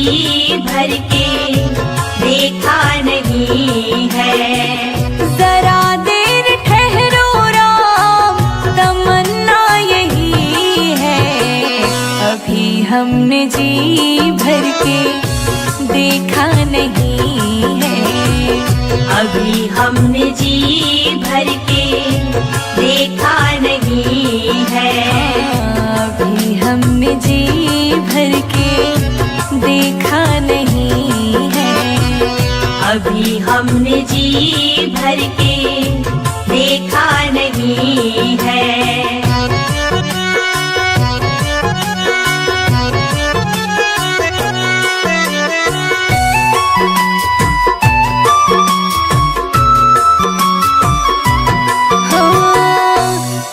भर के देखा नहीं है। जरा देर ठहरो राम, तमन्ना यही है, अभी हमने जी भर के देखा नहीं है। अभी हमने जी भर के देखा नहीं है। अभी हमने जी भर के देखा नहीं है। अभी हमने जी भर के देखा नहीं है।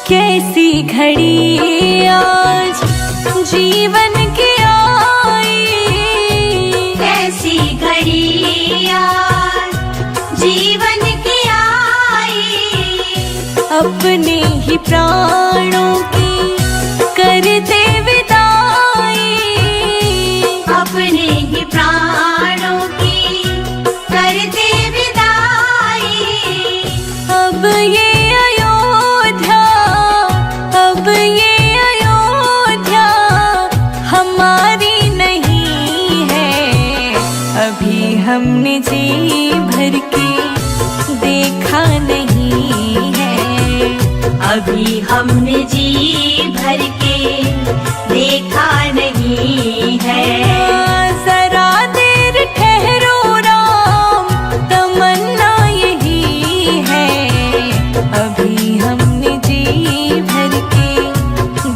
कैसी घड़ी आज जीवन की आई, कैसी घड़ी आज जीवन की आई। अपने ही प्राणों की करते विदाई, अपने ही प्राणों की करते विदाई। अब ये हमने जी भर के देखा नहीं है। अभी हमने जी भर के देखा नहीं है। जरा देर ठहरो राम, तमन्ना यही है, अभी हमने जी भर के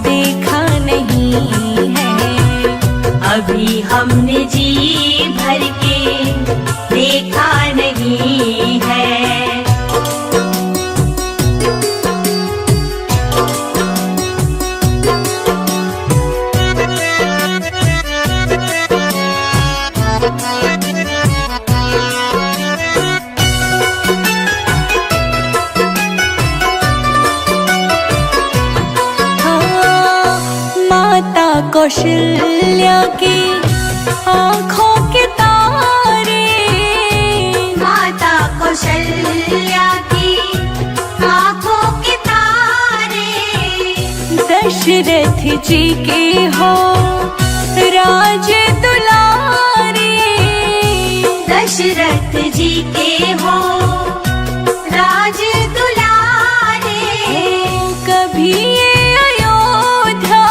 देखा नहीं है। अभी हमने जी भर के देखा नहीं है। माता कौशल्या की आँखों के तारे, माता कौशल्या की आँखों के तारे। दशरथ जी के हो राज दुलारे, दशरथ जी के हो राज दुलारे। कभी ये अयोध्या,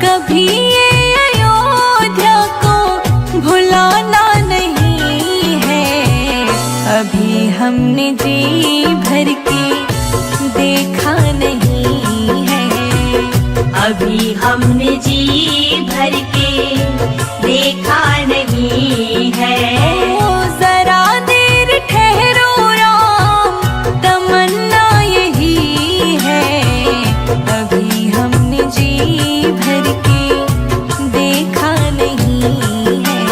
कभी ये अयोध्या को भुलाना नहीं है। अभी हमने जी भर के देखा नहीं है। अभी हमने जी भर के देखा नहीं है। जरा देर ठहरो राम, तमन्ना यही है, अभी हमने जी भर के देखा नहीं है।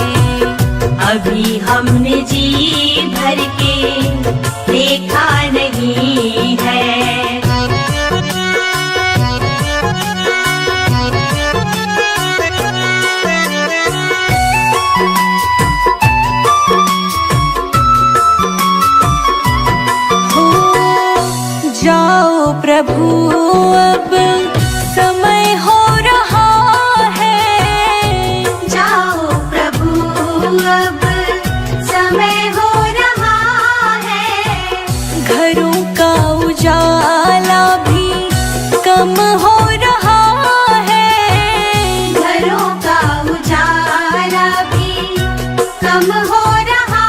अभी हमने जी भर के देखा नहीं है। जाओ प्रभु अब समय हो रहा है, जाओ प्रभु अब समय हो रहा है। घरों का उजाला भी कम हो रहा है, घरों का उजाला भी कम हो रहा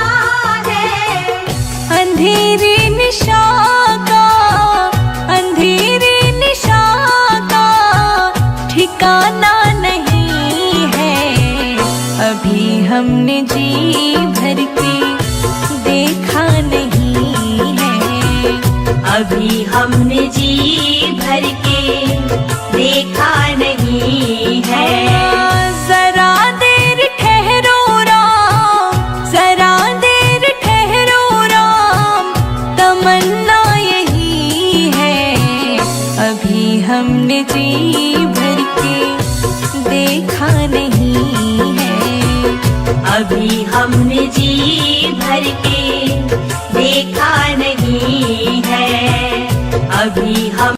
है। अंधेरी निशा का, अंधेरी निशा का ठिकाना नहीं है। अभी हमने जी भर के देखा नहीं है। अभी हमने जी भर के देखा नहीं है। जरा देर ठहरो राम, जरा देर ठहरो राम, तमन्ना यही है, अभी हमने जी भर के देखा नहीं है। अभी हमने जी भर के देखा नहीं है। अभी हम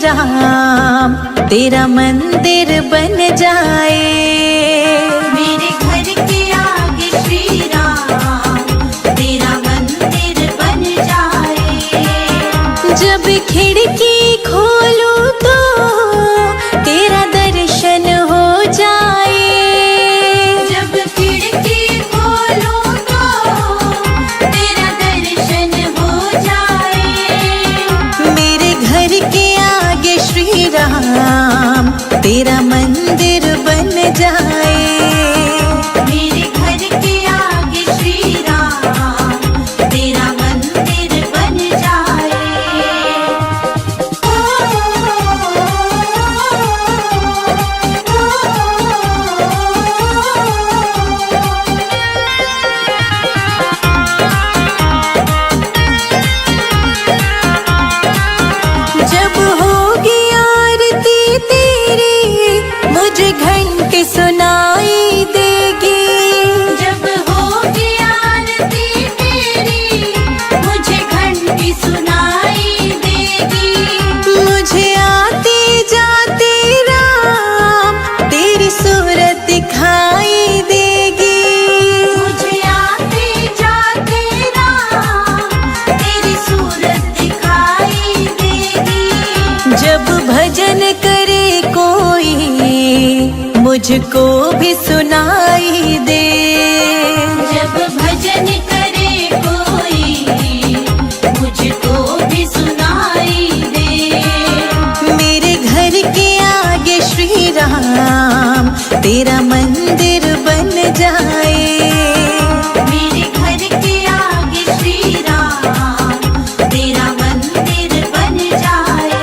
राम तेरा मंदिर बन जाए। मेरे घर के आगे श्री राम तेरा मंदिर बन जाए। जब खिड़की खोलूं तो तेरा दर्शन हो जाए। जब खिड़की खोलूं तो तेरा दर्शन हो जाए। मेरे घर के आगे श्री राम तेरा मंदिर बन जाए। मेरे घर के आगे श्री राम तेरा मंदिर बन जाए। जब होगी आरती तेरी मुझे घंटी सुनाई देगी। जब होगी आरती तेरी मुझे घंटी सुनाई देगी। मुझे आते जाते राम तेरी सूरत दिखाई देगी। मुझे आते जाते राम तेरी सूरत दिखाई देगी। जब भजन करे कोई मुझको भी सुनाई दे। जब भजन करे कोई मुझको भी सुनाई दे। मेरे घर के आगे श्री राम तेरा मंदिर बन जाए। मेरे घर के आगे श्री राम तेरा मंदिर बन जाए।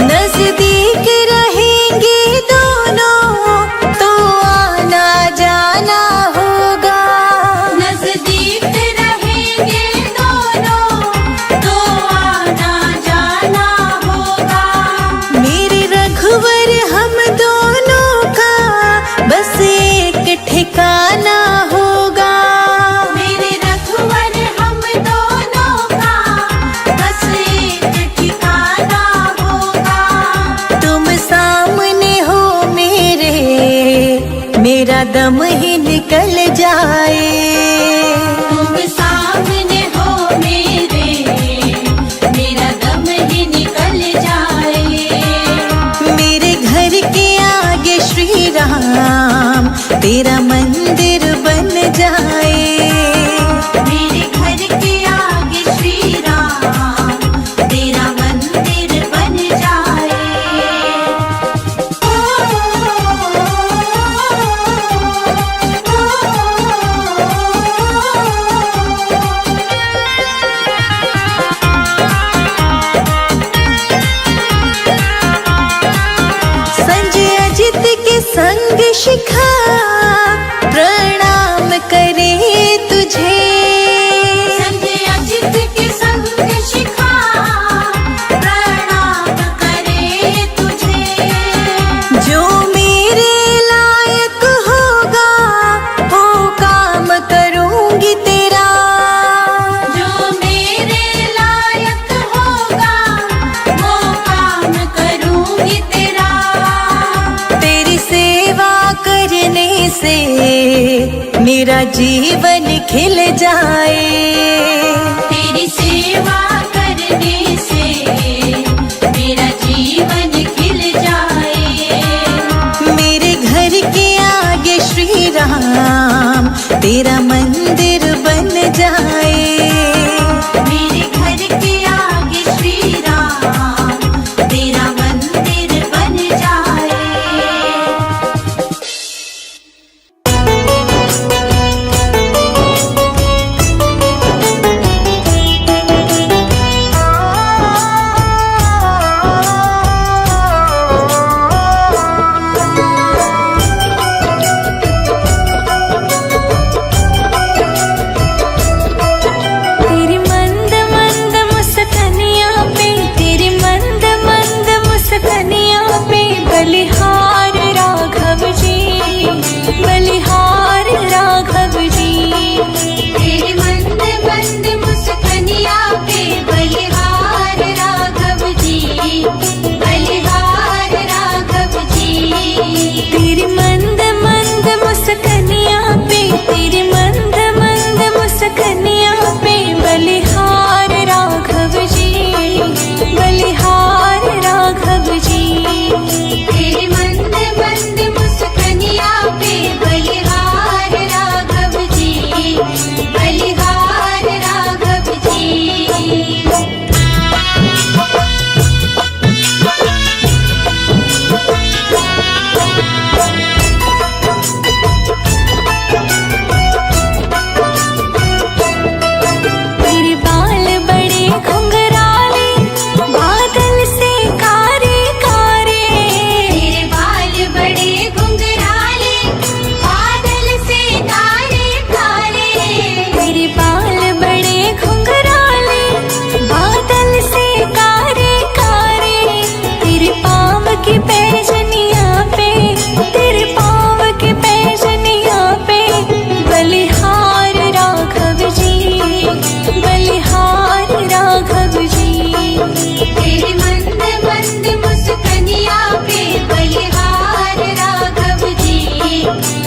नजदीक रहेंगे दोनों तो आना जाना होगा। नजदीक रहेंगे दोनों तो आना जाना होगा। मेरे रघुवर हम दोनों का बस एक ठिकाना होगा। मेरे रघुवर हम दोनों का बस एक ठिकाना होगा। तुम सामने हो मेरा दम ही निकल जाए। तुम सामने हो मेरा दम ही निकल जाए। मेरे घर के आगे श्री राम तेरा मंदिर बन जाए। मेरे घर के आगे श्री राम तेरा मंदिर बन जाए। संजय अजित के संग शिखा प्रणाम करे तुझे। संजय अजित के संग शिखा प्रणाम करे तुझे। जो मेरे लायक होगा वो काम करूंगी तेरा। जो मेरे लायक होगा वो काम करूंगी तेरा। तेरी सेवा करने से मेरा जीवन खिल जाए। तेरी सेवा करने से मेरा जीवन खिल जाए। मेरे घर के आगे श्री राम तेरा मंदिर बन जाए। मेरे घर के आगे श्री राम तेरा मंदिर बन जाए।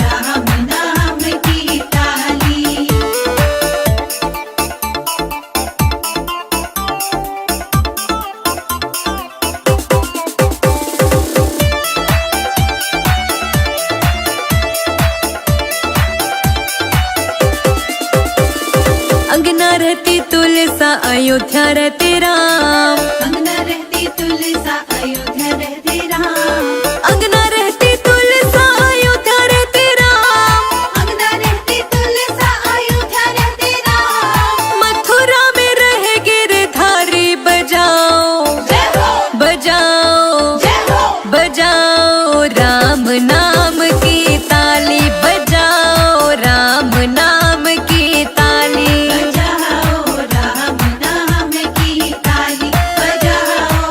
राम नाम की ताली। अंगना रहती तुलसा अयोध्या रहते राम। अंगना रहती तुलसा अयोध्या रहते राम। अंगना रहती तुलसा अयोध्या रहते राम। अंगना रहती तुलसा अयोध्या रहते राम। मथुरा में रहे गिरधारी बजाओ जय हो बजाओ जय हो बजाओ राम नाम की ताली बजाओ राम नाम की ताली। बजाओ राम नाम की ताली। बजाओ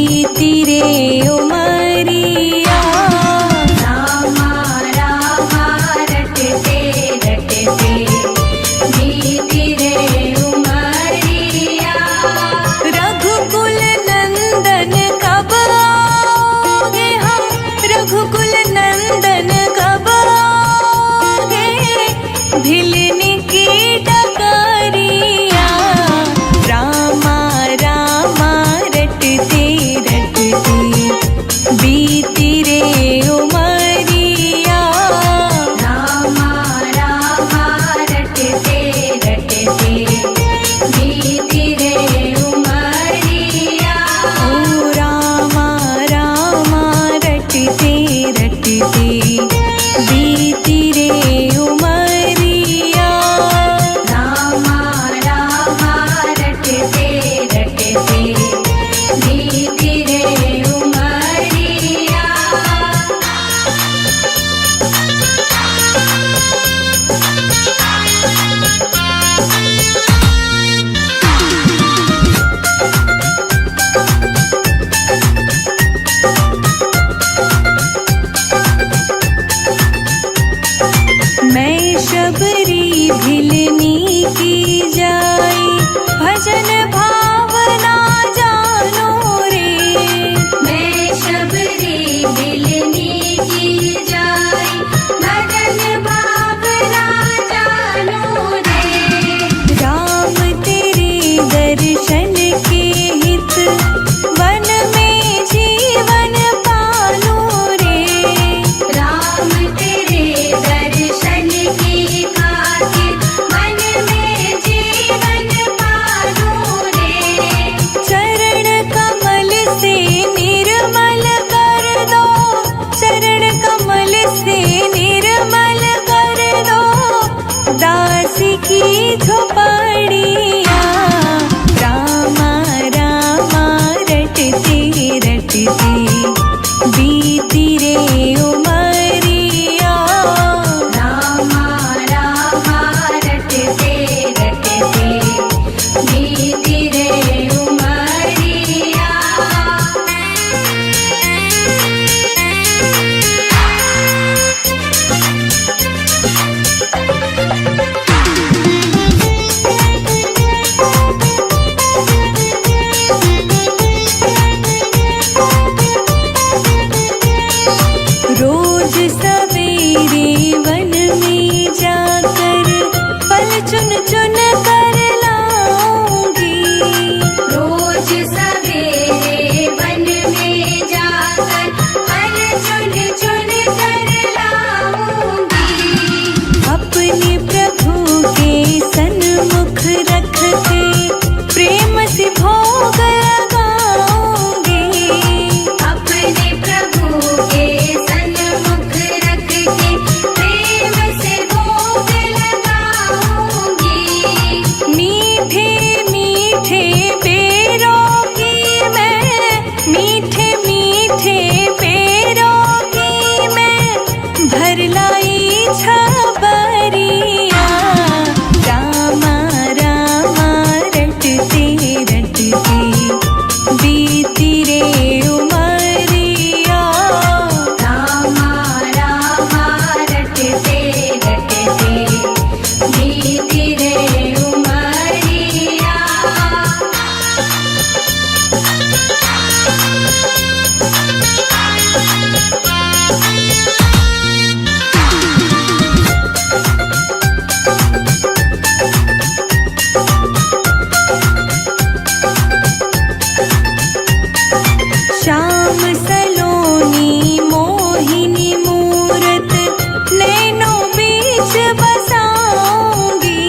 बीती रे उमरिया। रामा रामा रटते रटते बीती रे उमरिया। रघुकुल नंदन कब आओगे हम, रघुकुल नंदन कब आओगे, भिलने की डगरिया। रामा रामा रटते रटते बीती रे उमरिया। रामा रामा रटते रटते बीती रे उमरिया। ओ रामा रामा रटते रटते बीती रे उमरिया। रामा रामा रटते रटते बीती रे उमरिया। मैं शबरी भिलनी की जाई, भजन भावना जानो रे। मैं शबरी भिलनी की जाई, भजन भावना जानो रे। राम तेरे दर्शन के हित, वन में जीवन पालो रे। राम तेरे दर्शन की खातिर, मन में जीवन पालो रे। चरण कमल से निर्मल कर दो, चरण कमल से निर्मल कर दो, दास की झोपड़िया। रामा रामा रटते रटते बीती रे उमरिया। रामा रामा रटते रटते बीती रे उमरिया। रोज सवेरे वन में जाकर फल चुन चुन कर लाऊंगी। रोज सवेरे वन में जाकर फल चुन चुन कर लाऊंगी। अपने प्रभु के सन्मुख रख के प्रेम से भोग लगाऊंगी। अपने प्रभु के सन्मुख रख के प्रेम से भोग लगाऊंगी। मीठे मीठे पेरों की मैं, मीठे मीठे पेरों की मैं भर लाई छबरिया। रामा रामा रटते रटते बीती रे उमरिया। रामा रामा रटते रटते बीती रे उमरिया। श्याम सलोनी मोहिनी मूरत, नैनों बीच बसाऊंगी।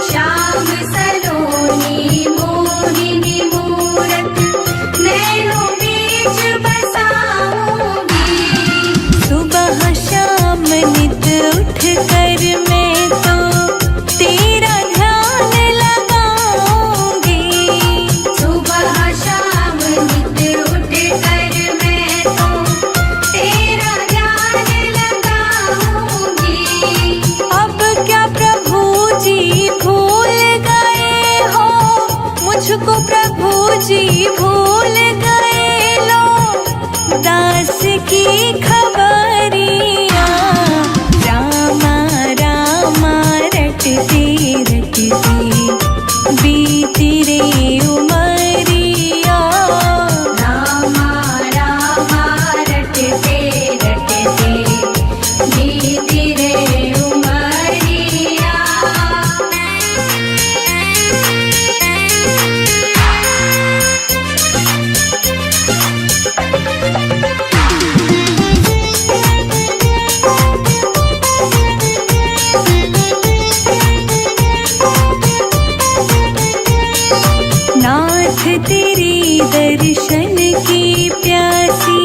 श्याम सलोनी मोहिनी मूरत, नैनों बीच बसाऊंगी। सुबह शाम नित उठ कर मैं तो तेरा ध्यान लगाऊंगी। सुबह शाम नित उठ कर मैं तो तेरा ध्यान लगाऊंगी। अब क्या प्रभु जी भूल गए हो, मुझको प्रभु जी भूल गए नाथ तेरे दर्शन की प्यासी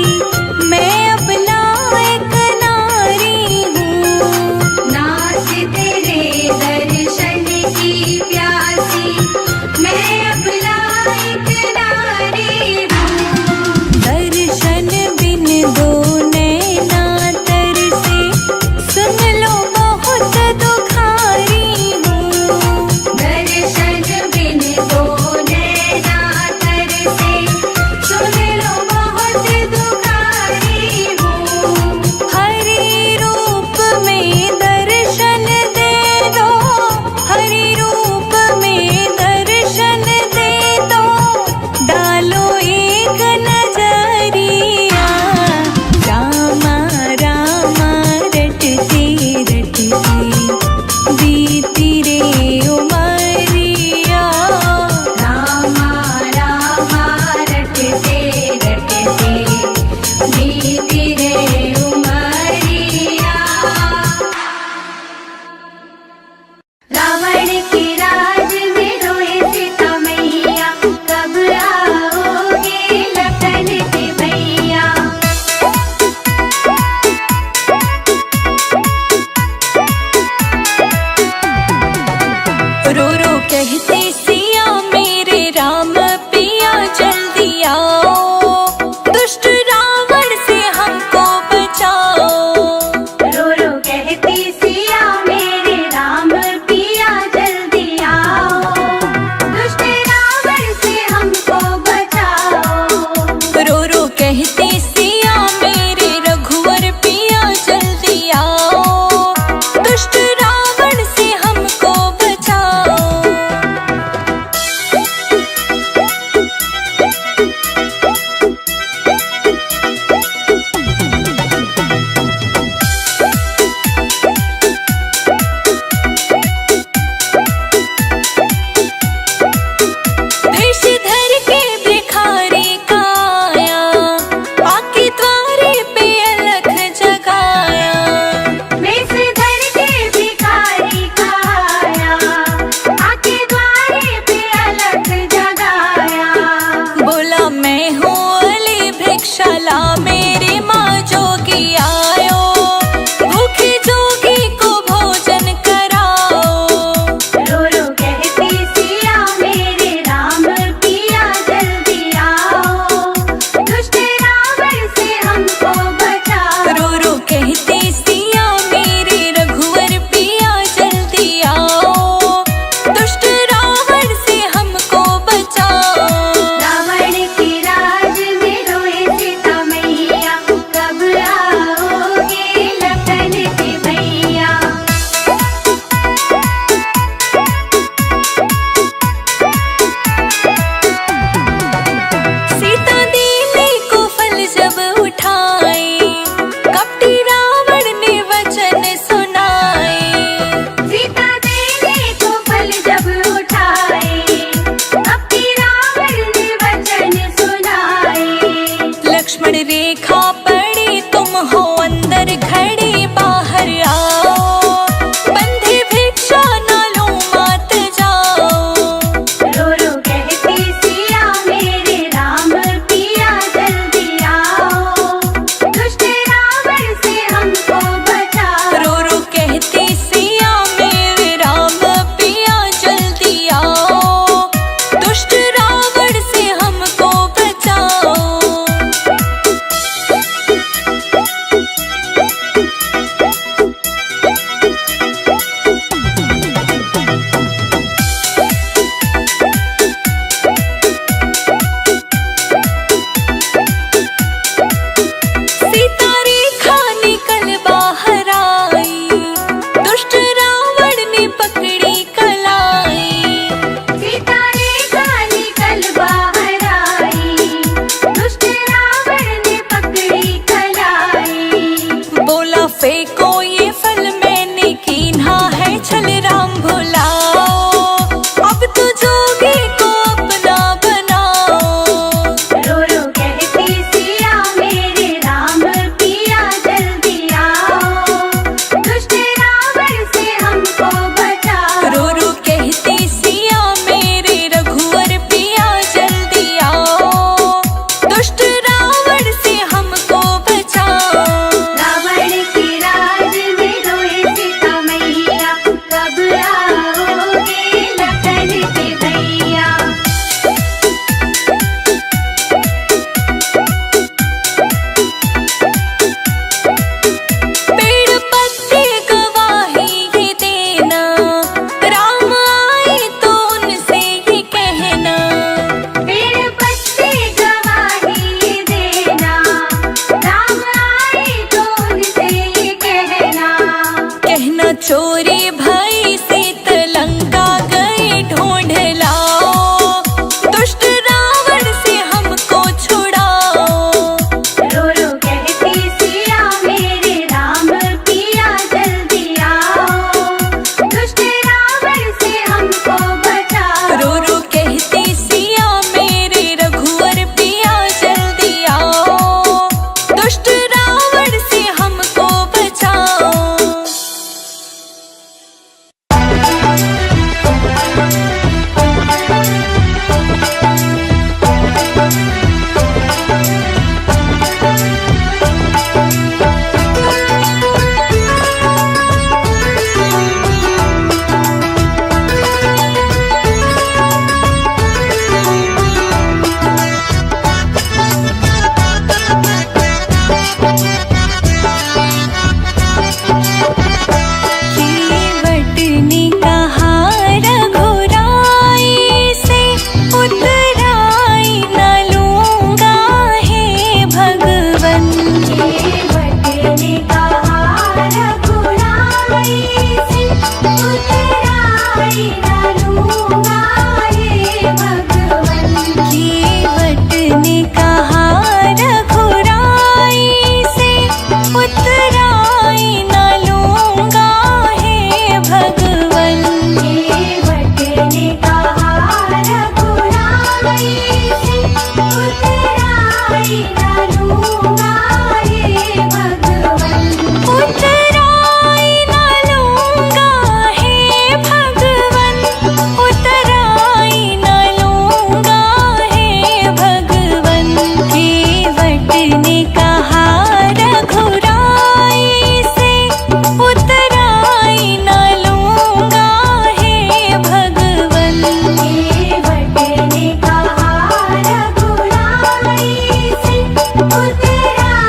मैं अपना एक नारी हूँ। नाथ तेरे दर्शन की प्यासी मैं अपना एक नारी हूँ। दर्शन बिन दो नैना तरसे सुन लो बहुत दुखारी हूँ। दर्शन बिन दो नैना तरसे सुन लो बहुत दुखारी हूँ। हरि रूप में दर्शन दे दो, हरि रूप में दर्शन दे दो, डालो एक नजरिया। रामा रामा रटते रटते बीती रे उमरिया। रामा रामा रटते रटते बीती रे उमरिया। रावण के राज में रोए सीता मैया, कब आओगे लखन के भैया। रो रो कहते सिया मेरे राम पिया जल्दी आओ, दुष्ट रावण से हमको बचाओ। रो रो कहती सिया मेरे राम पिया जल्दी आओ, दुष्ट रावण से हमको बचाओ। रो रो कहते सिया मेरे रघुवर पिया जल्दी आओ, दुष्ट रावण से हमको बचाओ। देश धर के भिखारी काया, आके द्वारे पे अलख जगाया। मेस धर के भिखारी काया, आके द्वारे पे अलख जगाया। बोला मैं हूँ अली भिक्षाला, मेरी माँ जोगी आयो, भूखे जोगी को भोजन कराओ। रो रो कहती सिया मेरे राम पिया जल्दी आओ, दुष्ट रावण से हमको बचाओ। रो रो कहते सिया मेरे रघुवर पिया जल्दी आओ, दुष्ट रावण से हमको बचाओ। रावण के राज में रोए सीता मैया, न लूंगा हे भगवन। उतराई न लूंगा हे भगवन, उतराई न लूंगा हे भगवन। केवट ने कहा रघुराई से, उतराई न लूंगा हे भगवन। केवट ने कहा रघुराई से, उतराई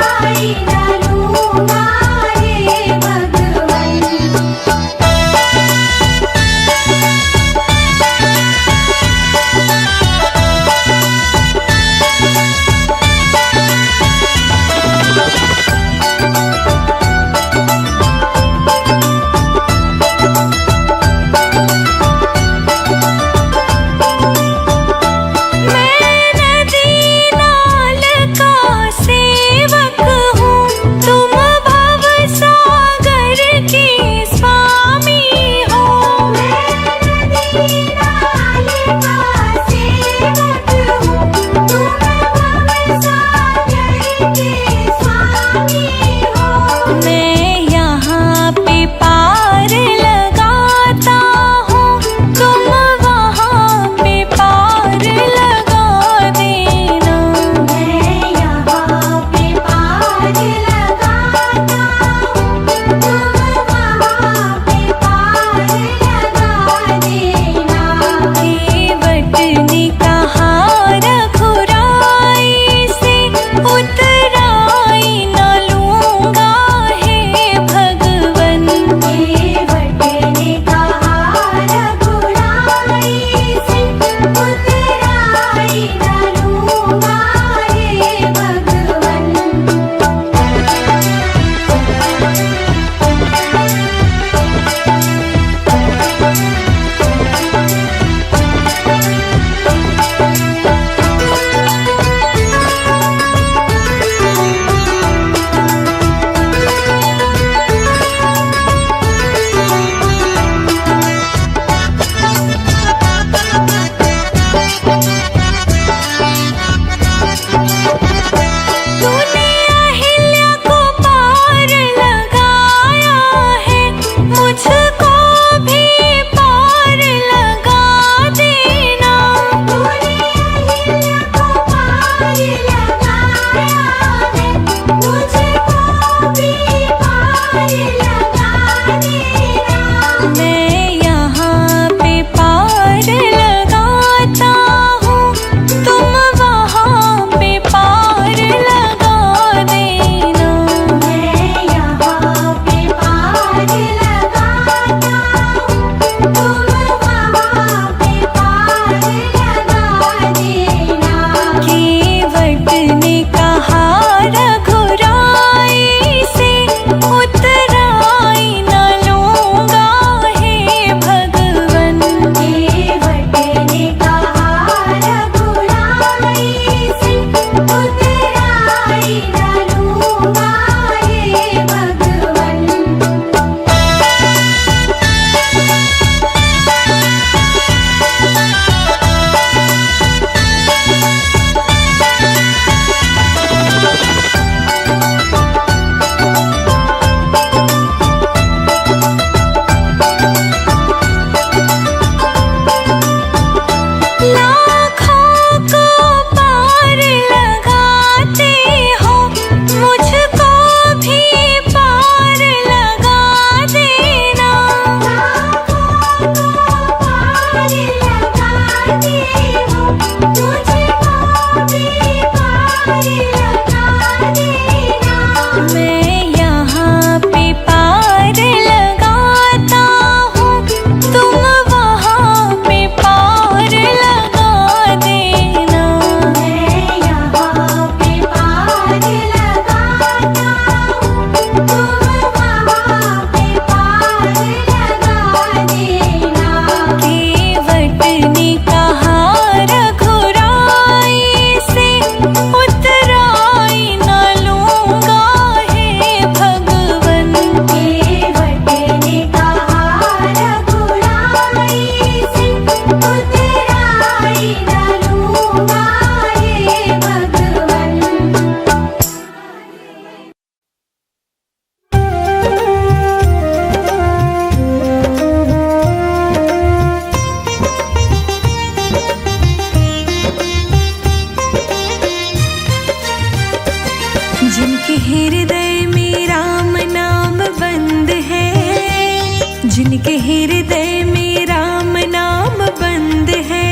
जिनके हृदय में राम नाम बंद है, जिनके हृदय में राम नाम बंद है,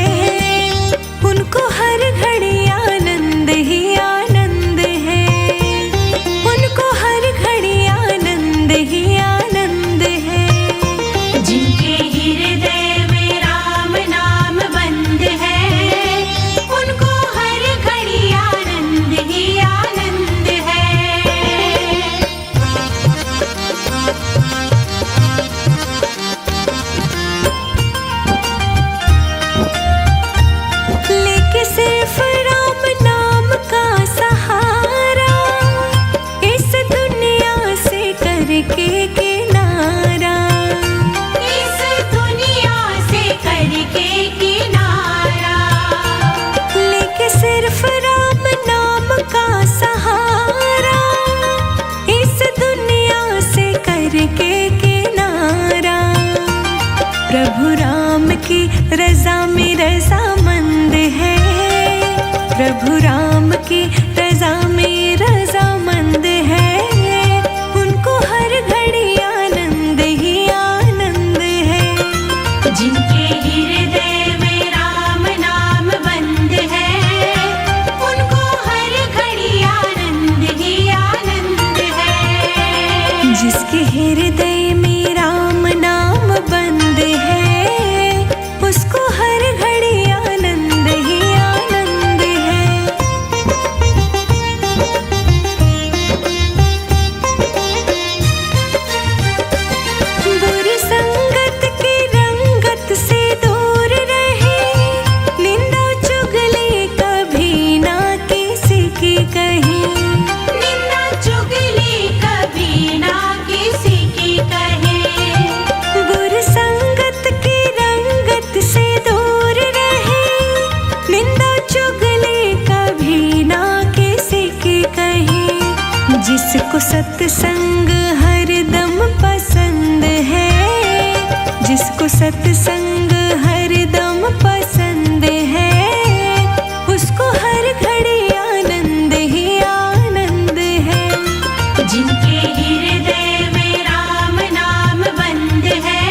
उनको हर घड़ी आनंद ही आनंद है, उनको हर घड़ी आनंद ही आनंद है। जिनके हृदय में राम नाम बंद है, उनको हर घड़ी आनंद ही आनंद है। लेके सिर्फ राम नाम का सहारा, इस दुनिया से करके किनारा, इस दुनिया से करके किनारा। लेके सिर्फ राम नाम का सहारा, इस दुनिया से करके किनारा। प्रभु राम की रजा में रजामंद है, प्रभु राम की रजा में रजामंद है, उनको हर घड़ी आनंद ही आनंद है। जिनके हृदय में राम नाम बंद है, उनको हर घड़ी आनंद ही आनंद है। जिसके हृदय में राम नाम बंद है, उसको हर घड़ी आनंद ही आनंद है। बुरी संगत की रंगत से दूर रहे, निंदा चुगली कभी ना किसी की कही, निंदा चुगली कभी ना किसी की कहे। बुरी संगत की रंगत से दूर रहे, निंदा चुगली कभी ना किसी की कही। जिसको सत्संग हरदम पसंद है, जिसको सत्संग हरदम पसंद है, उसको हर घड़ी आनंद ही आनंद है। जिनके हृदय में राम नाम बंद है,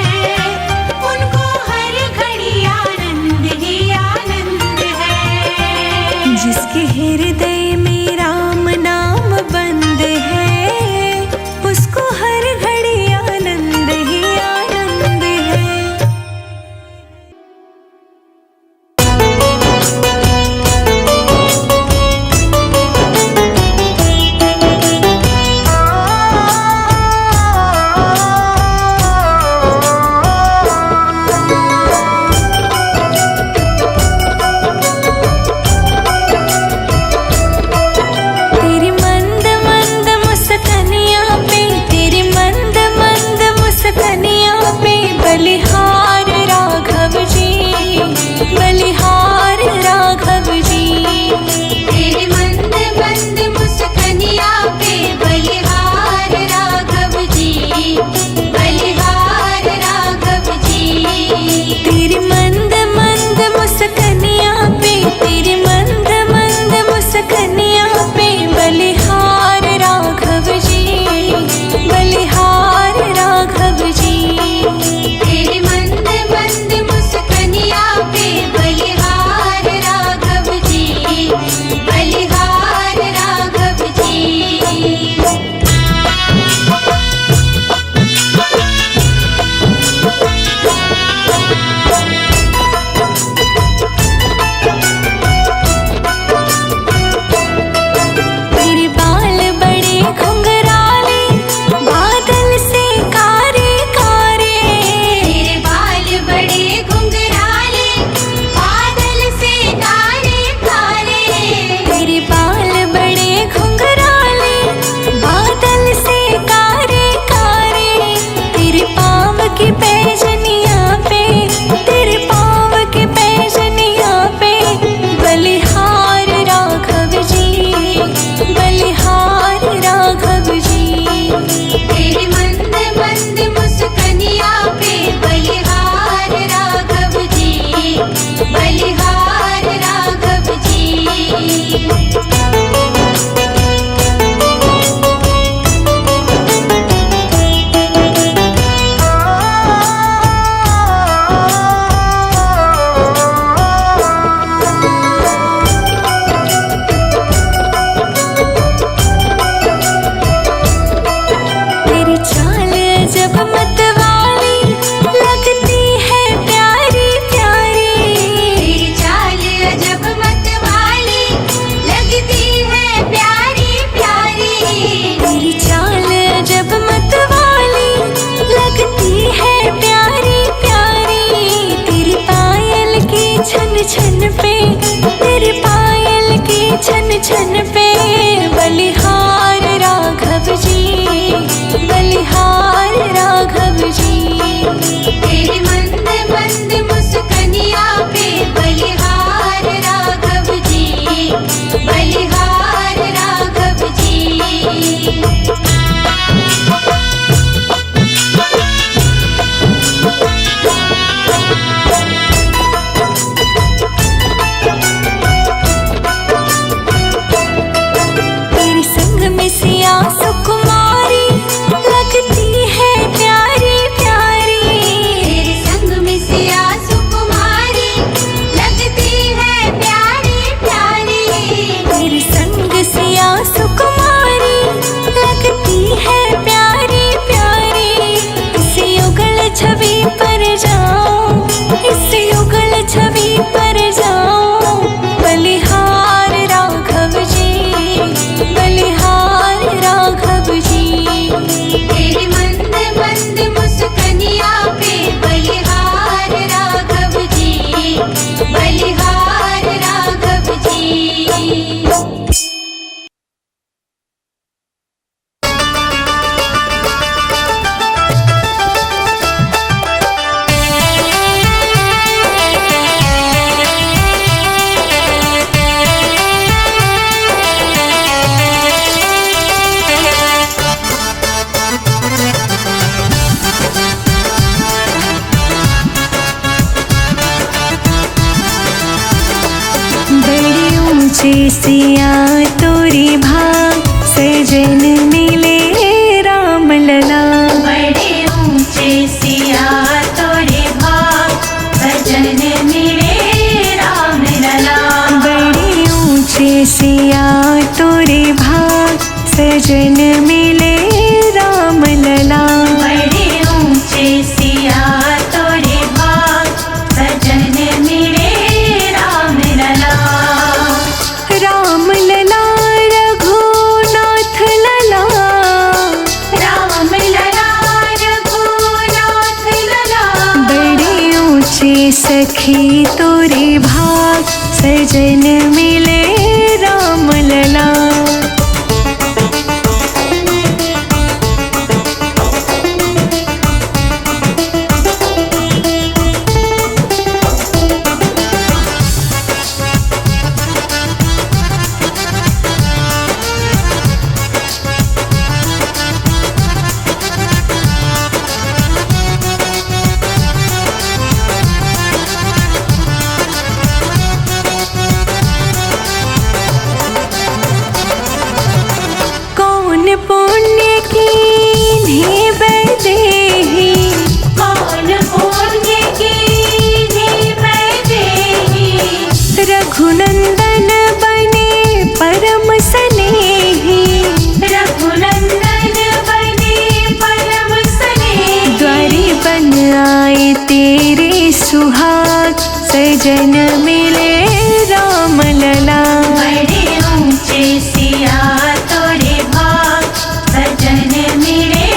उनको हर घड़ी आनंद ही आनंद है। जिसके हृदय में राम नाम बंद है, उसको हर घड़ी आनंद ही आनंद है। छन पे बलिहार राघव जी, बलिहार राघव जी। तेरे मंद मंद मुस्कनिया पे बलिहार राघव जी, बलिहार राघव जी। तेरे संग में सिया सुकुमारी लगती है प्यारी प्यारी। तेरे संग में सिया सुकुमारी लगती है प्यारी प्यारी। तेरे संग सिया सुकुमारी लगती है प्यारी प्यारी। इस युगल छवि पर जाऊं, इस युगल छवि पर जाऊं, बलिहार राघव जी, बलिहार राघव जी। तेरे मंद मंद मुस्कनिया पे बलिहार राघव जी, बलिहार राघव जी। बड़ी ऊंचे सिया तोरी भाग सजन मिले राम लला। बड़े ऊंचे सिया तोरे भाग सजन मिले राम लला। बड़ी ऊंचे सिया तोरे भाग सजन मिले राम लला। बड़े ऊंचे सिया तोरे भाग सजन मिले राम लला। राम लला रघुनाथ लला, राम लला रघुनाथ लला। बड़े ऊंचे सखी तोरे भाग सजन मिले राम लला। कौन पुण्य कीन्हे वैदेही, कौन पुण्य कीन्हे वैदेही। रघुनंदन बने परम स्नेही। रघुनंदन बने परम स्नेही। द्वारी बन आए तेरे सुहाग सजन मिले राम लला। बड़े ऊंचे सिया तोरे भाग सजन मिले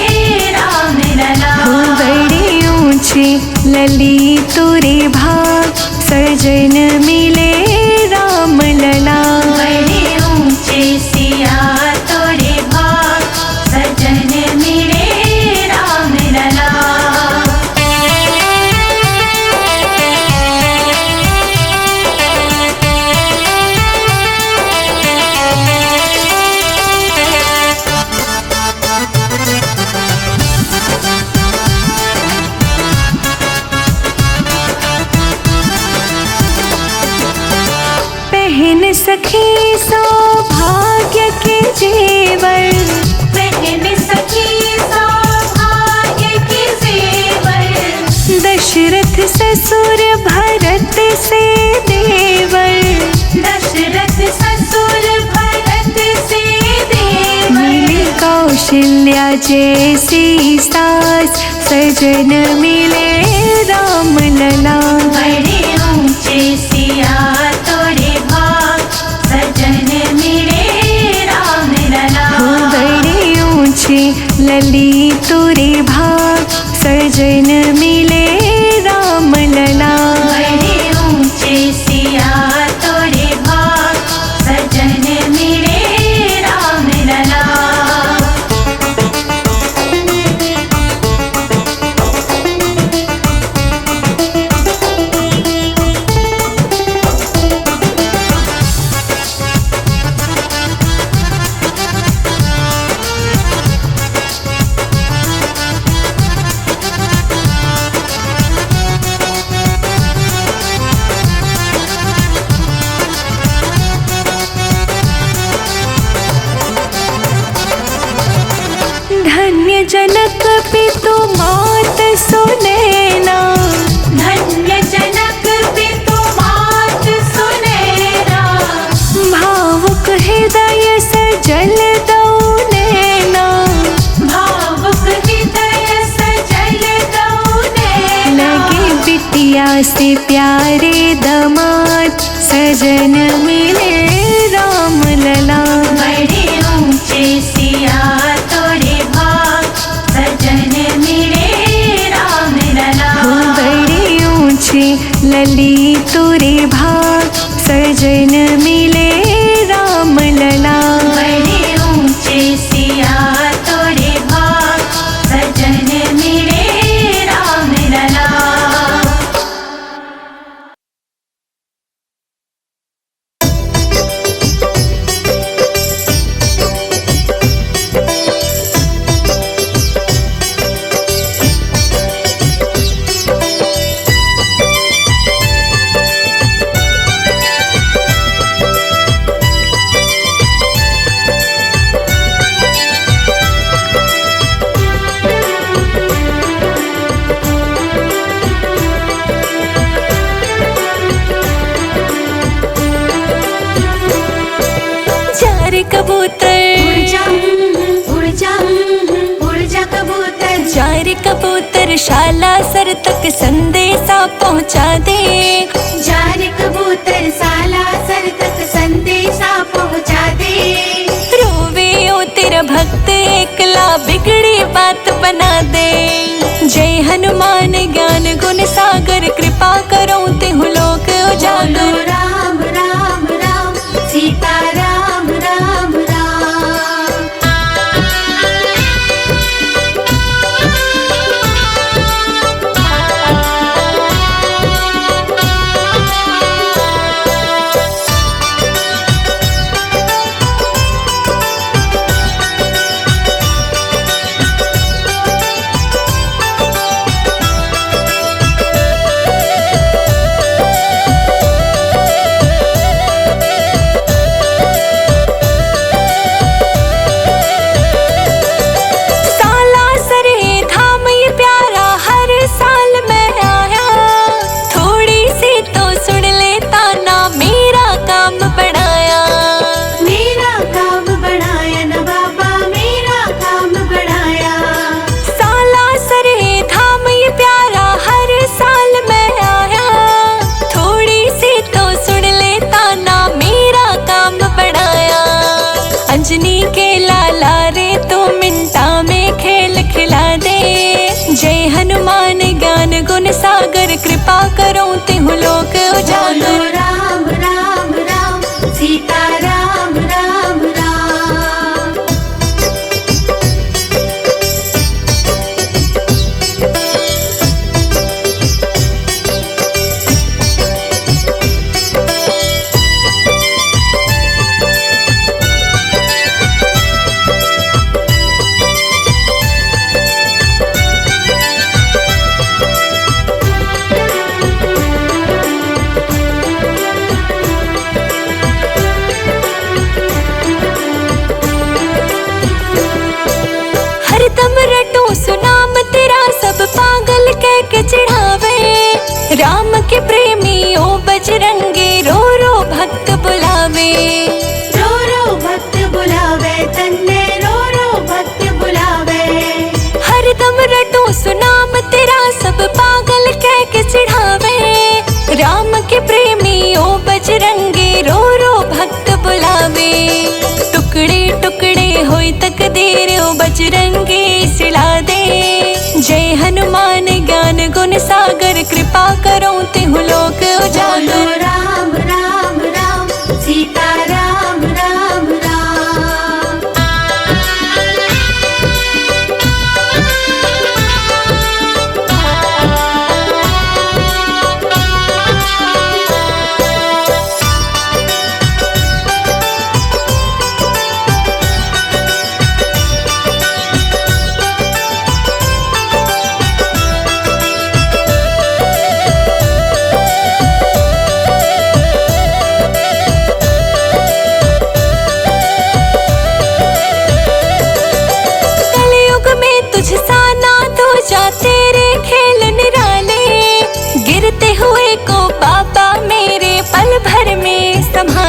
राम लला। बड़े ऊंचे लली तोरे भाग सजन मिले राम लला। बड़े ऊंचे सिया तोरे भाग सजन मिले राम लला। पहन सखी सौभाग्य के जेवर, पहन सखी सौभाग्य के जेवर। दशरथ ससुर भरत से देवर। दशरथ ससुर भरत से देवर। मिली कौशल्या जैसी सास सजन मिले राम लला। बड़े ऊंचे सिया तोरे भाग सजन मिले राम लला। बड़े ऊंचे लली तोरे भाग सजन मिले राम लला। बड़े ऊंचे सिया तोरे भाग सजन मिले पितु मात सुनैना, धन्य जनक पितु मात सुनैना, भावुक हृदय सजल दो नैना, भावुक हृदय सजल दो नैना, लगे बिटिया से प्यारे दमाद, सजन मिले राम लला। बड़े ऊंचे सिया तोरे भाग, सजन मिले राम लला। बड़े ऊंचे लली तुरे भाग, सजन मिले राम लला। बड़े ऊंचे सिया तोरे भाग, सजन मिले राम लला। चार कबूतर, उड़ जा उड़ जा कबूतर, चार कबूतर शाला सर तक संदेशा पहुंचा दे। चार कबूतर साला सर तक संदेशा पहुंचा दे। रोवे ओ तेरा भक्त एकला, बिगड़ी बात बना दे। जय हनुमान ज्ञान गुण सागर, कृपा करो तिहु लोक बोलो उजागर। राम राम राम, सीता राम राम राम। साला सरे धाम ये प्यारा, हर साल मैं आया। थोड़ी सी तो सुन लेता ना, मेरा काम बढ़ाया। मेरा काम बढ़ाया न बाबा, मेरा काम बढ़ाया। साला सरे धाम ये प्यारा, हर साल मैं आया। थोड़ी सी तो सुन लेता ना, मेरा काम बढ़ाया। अंजनी के लाला रे तो मिनटा में खेल खिला दे। जय हनुमान ज्ञान गुण सागर, कृपा करो तिहु लोक बोलो उजागर। राम राम राम, सीता राम राम राम। हरदम रटो सुनाम तेरा, सब पागल कह के चिढ़ावे। राम के प्रेमी ओ बजरंगी, रो रो भक्त बुलावे। रो रो भक्त बुलावे, तन्ने रो रो भक्त बुलावे। हरदम रटो सुनाम तेरा, सब पागल कह के चिढ़ावे। राम के प्रेमी ओ बजरंगी, रो रो भक्त बुलावे। टुकड़े टुकड़े होई तकदीर, ओ बजरंगी सिला दे। जय हनुमान ज्ञान गुण सागर, कृपा करो तिहु लोक बोलो उजागर। राम राम राम, सीता राम राम राम।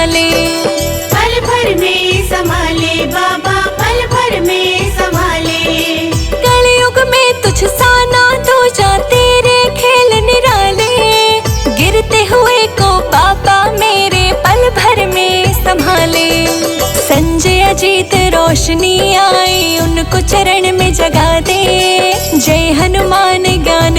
संभाले। पल भर में संभाले बाबा, पल भर में संभाले। कलयुग में तुझ सा ना दूजा, तेरे खेल निराले। गिरते हुए को बाबा मेरे पल भर में संभाले। संजय अजीत रोशनी आई, उनको चरण में जगा दे। जय हनुमान ज्ञान